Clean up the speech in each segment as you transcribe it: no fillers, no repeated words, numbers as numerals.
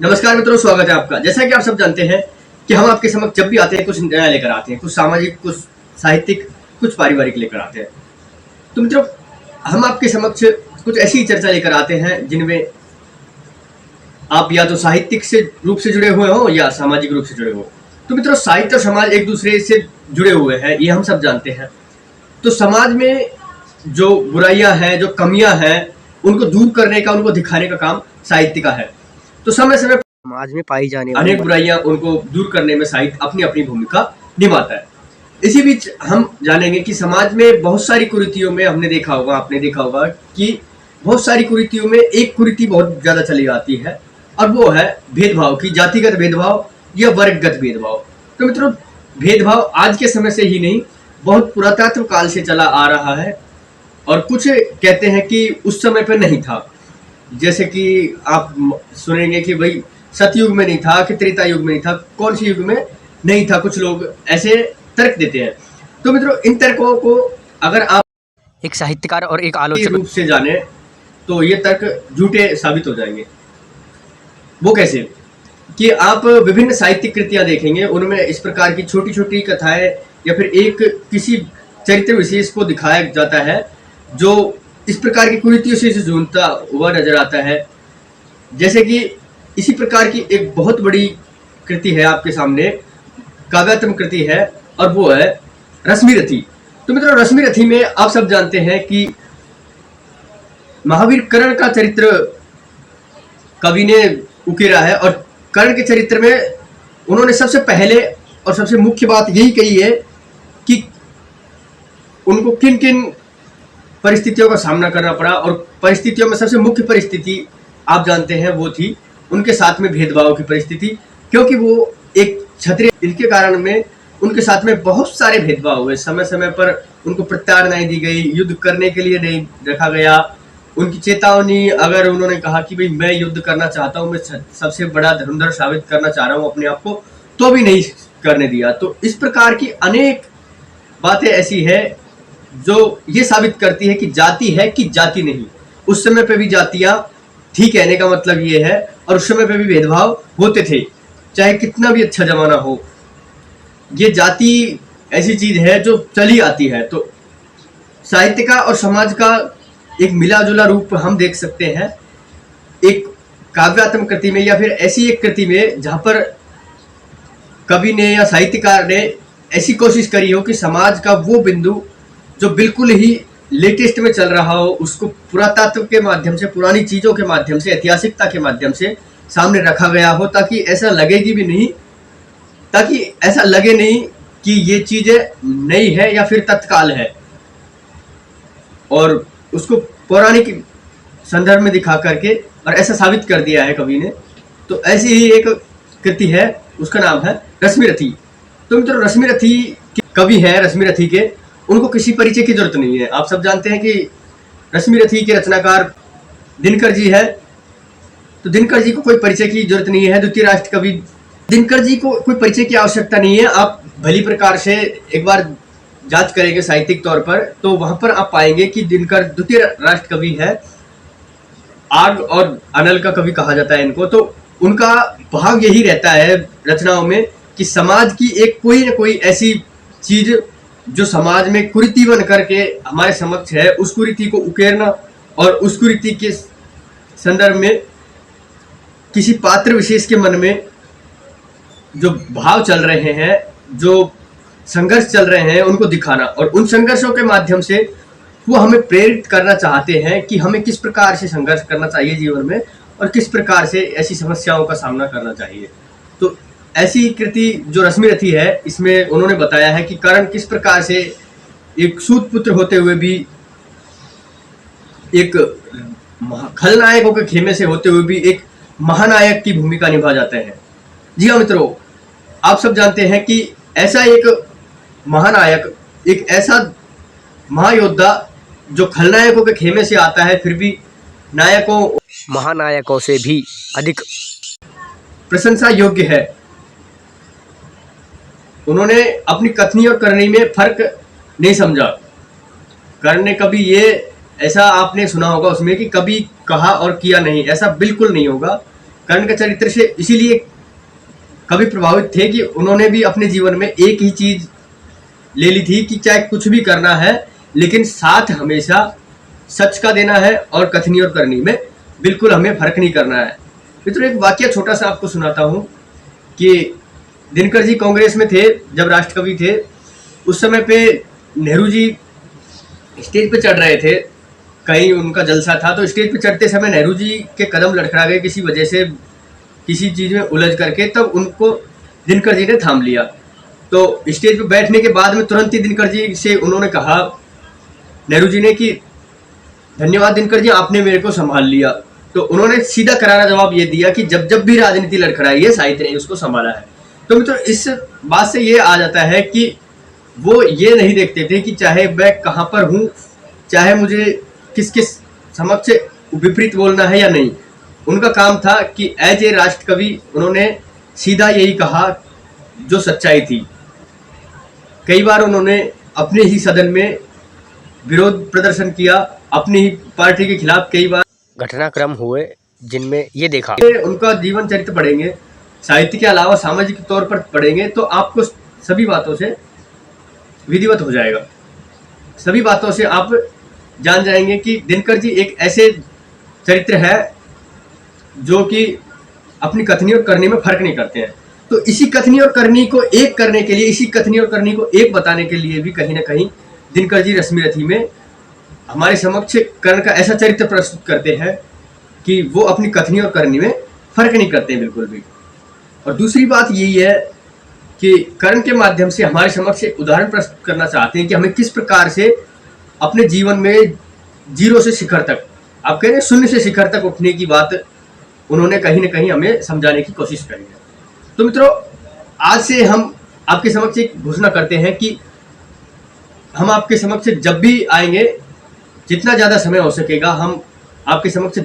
नमस्कार मित्रों, स्वागत है आपका। जैसा कि आप सब जानते हैं कि हम आपके समक्ष जब भी आते हैं कुछ नया लेकर आते हैं, कुछ सामाजिक, कुछ साहित्यिक, कुछ पारिवारिक लेकर आते हैं। तो मित्रों, हम आपके समक्ष कुछ ऐसी चर्चा लेकर आते हैं जिनमें आप या तो साहित्यिक से रूप से जुड़े हुए हो या सामाजिक रूप से जुड़े हो। तो मित्रों, साहित्य और समाज एक दूसरे से जुड़े हुए हैं, ये हम सब जानते हैं। तो समाज में जो बुराइयां हैं, जो कमियां हैं, उनको दूर करने का, उनको दिखाने का काम साहित्य का है। तो समय समय समाज में पाई जाने वाली अनेक बुराइयां उनको दूर करने में साहित्य अपनी अपनी भूमिका निभाता है। इसी बीच हम जानेंगे कि समाज में बहुत सारी कुरीतियों में हमने देखा होगा, आपने देखा होगा कि बहुत सारी कुरीतियों में एक कुरीति बहुत ज्यादा चली आती है और वो है भेदभाव की, जातिगत भेदभाव या वर्गगत भेदभाव। तो मित्रों, भेदभाव आज के समय से ही नहीं, बहुत पुरातत्व काल से चला आ रहा है और कुछ कहते हैं कि उस समय पर नहीं था। जैसे कि आप सुनेंगे कि भाई सतयुग में नहीं था, कि त्रेता युग में नहीं था, कौन से युग में नहीं था, कुछ लोग ऐसे तर्क देते हैं। तो मित्रों, इन तर्कों को अगर आप एक साहित्यकार और एक के आलोचक रूप से जाने तो ये तर्क झूठे साबित हो जाएंगे। वो कैसे कि आप विभिन्न साहित्यिक कृतियां देखेंगे, उनमें इस प्रकार की छोटी छोटी कथाएं या फिर एक किसी चरित्र विशेष को दिखाया जाता है जो इस प्रकार की कुरीतियों से जूझता हुआ नजर आता है। जैसे कि इसी प्रकार की एक बहुत बड़ी कृति है आपके सामने, काव्यात्मक कृति है, और वो है रश्मिरथी। तो मित्रों, रश्मिरथी में आप सब जानते हैं कि महावीर कर्ण का चरित्र कवि ने उकेरा है और कर्ण के चरित्र में उन्होंने सबसे पहले और सबसे मुख्य बात यही कही है कि उनको किन किन परिस्थितियों का सामना करना पड़ा, और परिस्थितियों में सबसे मुख्य परिस्थिति आप जानते हैं वो थी उनके साथ में भेदभाव की परिस्थिति, क्योंकि वो एक क्षत्रिय, इनके कारण में उनके साथ में बहुत सारे भेदभाव हुए। समय समय पर उनको प्रताड़नाएं दी गई, युद्ध करने के लिए नहीं रखा गया, उनकी चेतावनी, अगर उन्होंने कहा कि भाई मैं युद्ध करना चाहता हूँ, मैं सबसे बड़ा धनुर्धर साबित करना चाह रहा हूँ अपने आप को, तो भी नहीं करने दिया। तो इस प्रकार की अनेक बातें ऐसी है जो ये साबित करती है कि जाति है कि जाति नहीं। उस समय पे भी जातियां थी, कहने का मतलब ये है, और उस समय पे भी भेदभाव होते थे, चाहे कितना भी अच्छा जमाना हो। ये जाति ऐसी चीज है जो चली आती है। तो साहित्य का और समाज का एक मिला जुला रूप हम देख सकते हैं एक काव्यात्मक कृति में, या फिर ऐसी एक कृति में जहां पर कवि ने या साहित्यकार ने ऐसी कोशिश करी हो कि समाज का वो बिंदु जो बिल्कुल ही लेटेस्ट में चल रहा हो, उसको पुरातत्व के माध्यम से, पुरानी चीजों के माध्यम से, ऐतिहासिकता के माध्यम से सामने रखा गया हो, ताकि ऐसा लगेगी भी नहीं, ताकि ऐसा लगे नहीं कि ये चीजें नई है या फिर तत्काल है, और उसको पौराणिक संदर्भ में दिखा करके और ऐसा साबित कर दिया है कवि ने। तो ऐसी ही एक कृति है, उसका नाम है रश्मिरथी। तो मित्रों, रश्मिरथी के कवि हैं, रश्मिरथी के, उनको किसी परिचय की जरूरत नहीं है। आप सब जानते हैं कि रश्मिरथी के रचनाकार दिनकर जी है। तो दिनकर जी को कोई परिचय की जरूरत नहीं है, द्वितीय राष्ट्र कवि। दिनकर जी को कोई परिचय की आवश्यकता नहीं है। आप भली प्रकार से एक बार जांच करेंगे साहित्यिक तौर पर, तो वहां पर आप पाएंगे कि दिनकर द्वितीय राष्ट्र कवि है। आग और अनल का कवि कहा जाता है इनको। तो उनका भाव यही रहता है रचनाओं में कि समाज की एक कोई ना कोई ऐसी चीज जो समाज में कुरीति बन करके हमारे समक्ष है, उस कुरीति को उकेरना, और उस कुरीति के संदर्भ में किसी पात्र विशेष के मन में जो भाव चल रहे हैं, जो संघर्ष चल रहे हैं, उनको दिखाना, और उन संघर्षों के माध्यम से वो हमें प्रेरित करना चाहते हैं कि हमें किस प्रकार से संघर्ष करना चाहिए जीवन में, और किस प्रकार से ऐसी समस्याओं का सामना करना चाहिए। तो ऐसी कृति जो रश्मिरथी है, इसमें उन्होंने बताया है कि कर्ण किस प्रकार से एक सूत पुत्र होते हुए भी, एक खलनायकों के खेमे से होते हुए भी एक महानायक की भूमिका निभा जाते हैं। जी हाँ मित्रों, आप सब जानते हैं कि ऐसा एक महानायक, एक ऐसा महायोद्धा जो खलनायकों के खेमे से आता है, फिर भी नायकों, महानायकों से भी अधिक प्रशंसा योग्य है। उन्होंने अपनी कथनी और करनी में फर्क नहीं समझा। कर्ण ने कभी ये, ऐसा आपने सुना होगा उसमें कि कभी कहा और किया नहीं, ऐसा बिल्कुल नहीं होगा। कर्ण के चरित्र से इसीलिए कवि प्रभावित थे कि उन्होंने भी अपने जीवन में एक ही चीज ले ली थी कि चाहे कुछ भी करना है लेकिन साथ हमेशा सच का देना है और कथनी और करनी में बिल्कुल हमें फर्क नहीं करना है। मित्रों, एक वाक्य छोटा सा आपको सुनाता हूँ कि दिनकर जी कांग्रेस में थे जब राष्ट्रकवि थे। उस समय पे नेहरू जी स्टेज पे चढ़ रहे थे, कहीं उनका जलसा था, तो स्टेज पे चढ़ते समय नेहरू जी के कदम लड़खड़ा गए किसी वजह से, किसी चीज में उलझ करके, तब उनको दिनकर जी ने थाम लिया। तो स्टेज पे बैठने के बाद में तुरंत ही दिनकर जी से उन्होंने कहा, नेहरू जी ने, कि धन्यवाद दिनकर जी, आपने मेरे को संभाल लिया। तो उन्होंने सीधा करारा जवाब ये दिया कि जब जब भी राजनीति लड़खड़ाई है साहित्य ने उसको संभाला है। तो मित्रों, इस बात से ये आ जाता है कि वो ये नहीं देखते थे कि चाहे मैं कहाँ पर हूँ, चाहे मुझे किस किस समक्ष विपरीत बोलना है या नहीं। उनका काम था कि एज ए राष्ट्रकवि उन्होंने सीधा यही कहा जो सच्चाई थी। कई बार उन्होंने अपने ही सदन में विरोध प्रदर्शन किया, अपनी ही पार्टी के खिलाफ कई बार घटनाक्रम हुए जिनमें ये देखा। उनका जीवन चरित्र पढ़ेंगे, साहित्य के अलावा सामाजिक तौर पर पढ़ेंगे, तो आपको सभी बातों से विधिवत हो जाएगा। सभी बातों से आप जान जाएंगे कि दिनकर जी एक ऐसे चरित्र है जो कि अपनी कथनी और करनी में फर्क नहीं करते हैं। तो इसी कथनी और करनी को एक करने के लिए, इसी कथनी और करनी को एक बताने के लिए भी कहीं ना कहीं दिनकर जी रश्मि रथी में हमारे समक्ष कर्ण का ऐसा चरित्र प्रस्तुत करते हैं कि वो अपनी कथनी और करनी में फर्क नहीं करते हैं बिल्कुल भी। और दूसरी बात यही है कि कर्ण के माध्यम से हमारे समक्ष उदाहरण प्रस्तुत करना चाहते हैं कि हमें किस प्रकार से अपने जीवन में जीरो से शिखर तक, आप कह रहे हैं शून्य से शिखर तक उठने की बात उन्होंने कहीं ना कहीं हमें समझाने की कोशिश करी है। तो मित्रों, आज से हम आपके समक्ष एक घोषणा करते हैं कि हम आपके समक्ष जब भी आएंगे, जितना ज़्यादा समय हो सकेगा, हम आपके समक्ष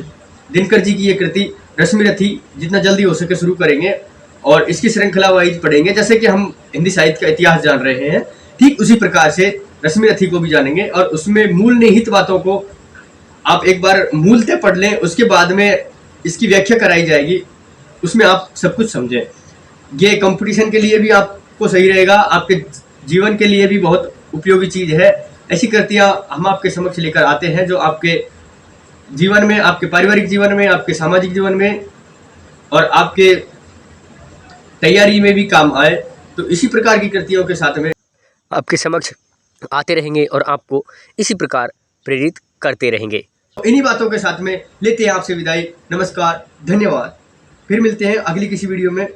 दिनकर जी की ये कृति रश्मि रथी जितना जल्दी हो सके शुरू करेंगे और इसकी श्रृंखला वाइज पढ़ेंगे। जैसे कि हम हिंदी साहित्य का इतिहास जान रहे हैं, ठीक उसी प्रकार से रश्मि रथी को भी जानेंगे और उसमें मूल निहित बातों को आप एक बार मूलतः पढ़ लें, उसके बाद में इसकी व्याख्या कराई जाएगी, उसमें आप सब कुछ समझें। ये कंपटीशन के लिए भी आपको सही रहेगा, आपके जीवन के लिए भी बहुत उपयोगी चीज़ है। ऐसी कृतियाँ हम आपके समक्ष लेकर आते हैं जो आपके जीवन में, आपके पारिवारिक जीवन में, आपके सामाजिक जीवन में और आपके तैयारी में भी काम आए। तो इसी प्रकार की कृतियों के साथ में आपके समक्ष आते रहेंगे और आपको इसी प्रकार प्रेरित करते रहेंगे। इन्हीं बातों के साथ में लेते हैं आपसे विदाई। नमस्कार, धन्यवाद। फिर मिलते हैं अगली किसी वीडियो में।